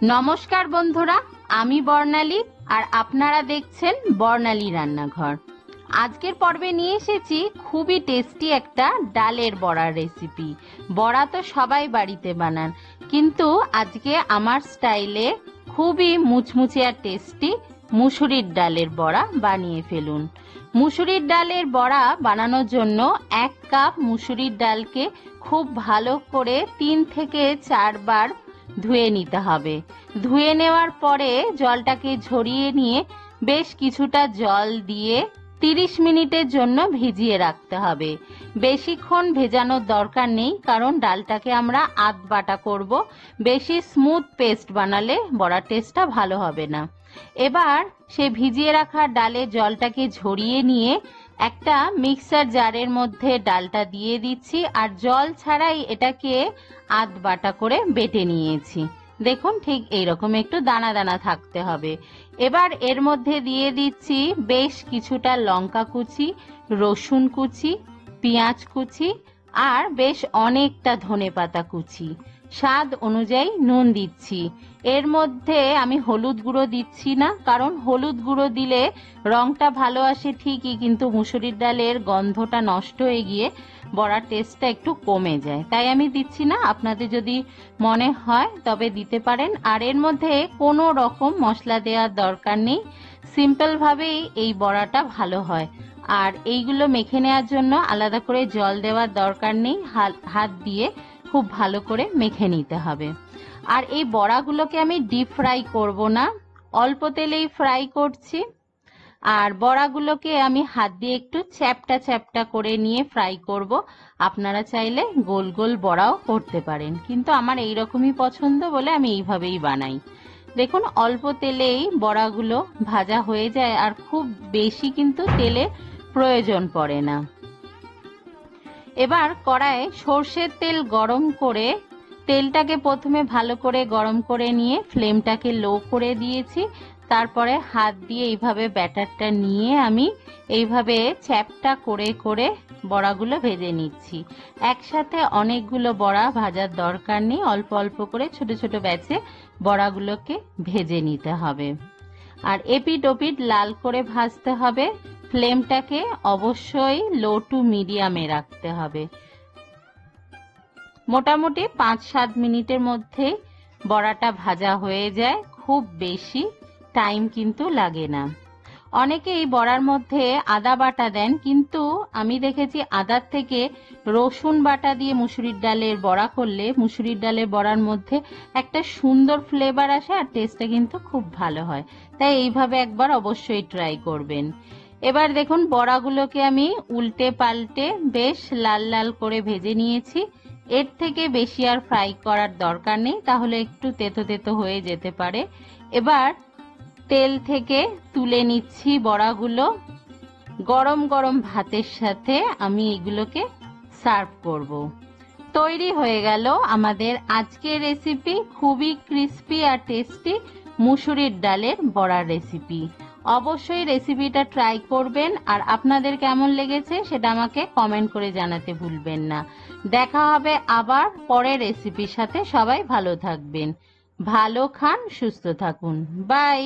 নমস্কার বন্ধুরা, আমি বর্ণালী আর আপনারা দেখছেন বর্ণালী রান্নাঘর। আজকের পর্বে নিয়ে এসেছি খুবই টেস্টি একটা ডালের বড়ার রেসিপি। বড়া তো সবাই বাড়িতে বানান, কিন্তু আজকে আমার স্টাইলে খুবই মুচমুচে আর টেস্টি মুসুরির ডালের বড়া বানিয়ে ফেলুন। মুসুরির ডালের বড়া বানানোর জন্য 1 কাপ মুসুরির ডালকে খুব ভালো করে 3 থেকে 4 বার ধুয়ে নিতে হবে। ধুয়ে নেওয়ার পরে জলটাকে ঝরিয়ে নিয়ে বেশ কিছুটা জল দিয়ে 30 মিনিটের জন্য ভিজিয়ে রাখতে হবে। বেশিক্ষণ ভেজানোর দরকার নেই, কারণ ডালটাকে আমরা আধ বাটা করব। বেশি স্মুথ পেস্ট বানালে বড়ার টেস্টটা ভালো হবে না। এবার সে ভিজিয়ে রাখা ডালের জলটাকে ঝরিয়ে নিয়ে একটা মিক্সার জারের মধ্যে ডালটা দিয়ে দিচ্ছি, আর জল ছাড়াই এটাকে আধ বাটা করে বেটে নিয়েছি। দেখুন, ঠিক এইরকম একটু দানা দানা থাকতে হবে। এবার এর মধ্যে দিয়ে দিচ্ছি বেশ কিছুটা লঙ্কা কুচি, রসুন কুচি, পেঁয়াজ কুচি আর বেশ অনেকটা ধনেপাতা কুচি। স্বাদ অনুযায়ী নুন দিচ্ছি। এর মধ্যে আমি হলুদ গুঁড়ো দিচ্ছি না, কারণ হলুদ গুঁড়ো দিলে রংটা ভালো আসে ঠিকই, কিন্তু মুসুরির ডালের গন্ধটা নষ্ট হয়ে গিয়ে বড়ার টেস্টটা একটু কমে যায়, তাই আমি দিচ্ছি না। আপনাদের যদি মনে হয় তবে দিতে পারেন। আর এর মধ্যে কোনো রকম মশলা দেওয়ার দরকার নেই, সিম্পল ভাবেই এই বড়াটা ভালো হয়। আর এইগুলো মেখে নেওয়ার জন্য আলাদা করে জল দেওয়ার দরকার নেই, হাত দিয়ে খুব ভালো করে মেখে নিতে হবে। আর এই বড়াগুলোকে আমি ডিপ ফ্রাই করব না, অল্প তেলেই ফ্রাই করছি। আর বড়াগুলোকে আমি হাত দিয়ে একটু চ্যাপটা চ্যাপটা করে নিয়ে ফ্রাই করব। আপনারা চাইলে গোল গোল বড়াও করতে পারেন, কিন্তু আমার এইরকমই পছন্দ বলে আমি এইভাবেই বানাই। দেখুন, অল্প তেলেই বড়াগুলো ভাজা হয়ে যায়, আর খুব বেশি কিন্তু তেলে প্রয়োজন পড়ে না। এবার কড়াইয়ে সর্ষের তেল গরম করে তেলটাকে প্রথমে ভালো করে গরম করে নিয়ে ফ্লেমটাকে লো করে দিয়েছি। তারপরে হাত দিয়ে এইভাবে ব্যাটারটা নিয়ে আমি এইভাবে চ্যাপটা করে করে বড়াগুলো ভেজে নিচ্ছি। একসাথে অনেকগুলো বড়া ভাজার দরকার নেই, অল্প অল্প করে ছোট ছোট ব্যাচে বড়াগুলোকে ভেজে নিতে হবে। আর এপিট ওপিট লাল করে ভাজতে হবে। ফ্লেমটাকে অবশ্যই লো টু মিডিয়ামে রাখতে হবে। মোটামুটি 5-7 মিনিটের মধ্যে বড়াটা ভাজা হয়ে যায়, খুব বেশি টাইম কিন্তু লাগে না। অনেকে এই বড়ার মধ্যে আদা বাটা দেন, কিন্তু আমি দেখেছি আদার থেকে রসুন বাটা দিয়ে মুসুরির ডালের বড়া করলে মুসুরির ডালের বড়ার মধ্যে একটা সুন্দর ফ্লেভার আসে, আর টেস্টটা কিন্তু খুব ভালো হয়। তাই এইভাবে একবার অবশ্যই ট্রাই করবেন। এবার দেখুন, বড়াগুলোকে আমি উল্টে পাল্টে বেশ লাল লাল করে ভেজে নিয়েছি। এর থেকে বেশি আর ফ্রাই করার দরকার নেই, তাহলে একটু তেতো তেতো হয়ে যেতে পারে। এবার তেল থেকে তুলে নিচ্ছি বড়াগুলো। গরম গরম ভাতের সাথে আমি এগুলোকে সার্ভ করব। তৈরি হয়ে গেল আমাদের আজকের রেসিপি, খুবই ক্রিস্পি আর টেস্টি মুসুরির ডালের বড়ার রেসিপি। অবশ্যই রেসিপিটা ট্রাই করবেন, আর আপনাদের কেমন লেগেছে সেটা আমাকে কমেন্ট করে জানাতে ভুলবেন না। দেখা হবে আবার পরের রেসিপির সাথে। সবাই ভালো থাকবেন, ভালো খান, সুস্থ থাকুন। বাই।